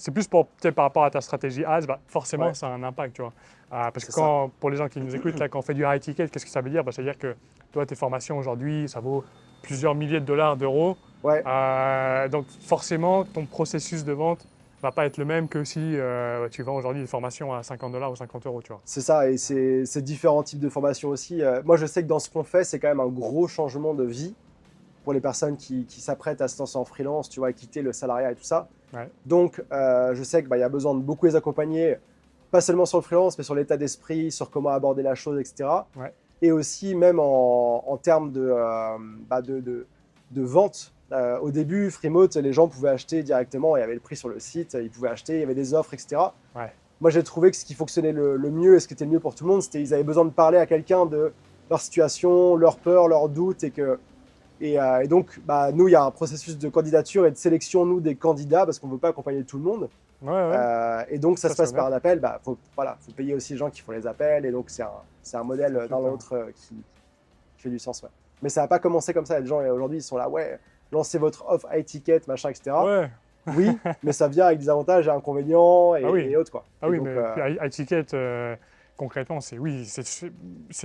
C'est plus peut-être par rapport à ta stratégie ads, forcément, Ouais, ça a un impact, tu vois. Parce que c'est ça. pour les gens qui nous écoutent, là, quand on fait du high ticket, qu'est-ce que ça veut dire? Ça veut dire que toi, tes formations aujourd'hui, ça vaut plusieurs milliers de dollars, d'euros. Ouais, Donc forcément, ton processus de vente va pas être le même que si tu vends aujourd'hui des formations à 50 dollars ou 50 euros, tu vois. c'est ça. Et c'est différents types de formations aussi. Moi, je sais que dans ce qu'on fait, c'est quand même un gros changement de vie pour les personnes qui s'apprêtent à se lancer en freelance, tu vois, à quitter le salariat et tout ça. Ouais, Donc, je sais qu'il y a besoin de beaucoup les accompagner, pas seulement sur le freelance, mais sur l'état d'esprit, sur comment aborder la chose, etc. ouais, Et aussi, même en termes de vente. Au début, Freemote, les gens pouvaient acheter directement, il y avait le prix sur le site, ils pouvaient acheter, il y avait des offres, etc. ouais, Moi, j'ai trouvé que ce qui fonctionnait le mieux et ce qui était le mieux pour tout le monde, c'était qu'ils avaient besoin de parler à quelqu'un de leur situation, leurs peurs, leurs doutes, et donc, nous, il y a un processus de candidature et de sélection, nous, des candidats, parce qu'on ne veut pas accompagner tout le monde. ouais, ouais. Et donc, ça Ça, se c'est passe par honnête. un appel. Faut payer aussi les gens qui font les appels. Et donc, c'est un modèle C'est dans tout l'autre qui fait du sens. Ouais. Mais ça n'a pas commencé comme ça. Les gens, aujourd'hui, ils sont là, ouais, lancez votre off high ticket, machin, etc. Ouais. Oui, mais ça vient avec des avantages et inconvénients Ah oui. et autres, quoi. Ah Et oui, donc, mais puis high ticket, concrètement, c'est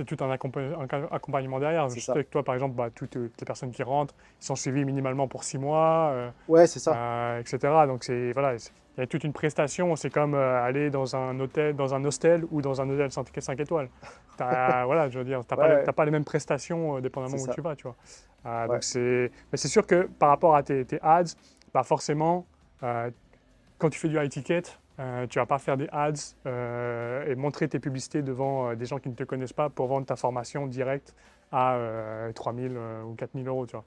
tout un accompagnement derrière. c'est Je ça. sais que toi, par exemple, toutes les personnes qui rentrent, ils sont suivis minimalement pour 6 mois, Ouais, c'est ça. etc. Donc voilà, il y a toute une prestation. C'est comme aller dans un hôtel, dans un hostel ou dans un hôtel 5 étoiles. Voilà, je veux dire, Ouais, ouais, t'as pas les mêmes prestations c'est dépendamment où ça. tu vas, tu vois. Ouais. Mais c'est sûr que par rapport à tes ads, forcément, euh, quand tu fais du high ticket, tu vas pas faire des ads et montrer tes publicités devant des gens qui ne te connaissent pas pour vendre ta formation directe à 3 000 ou 4 000 euros, tu vois.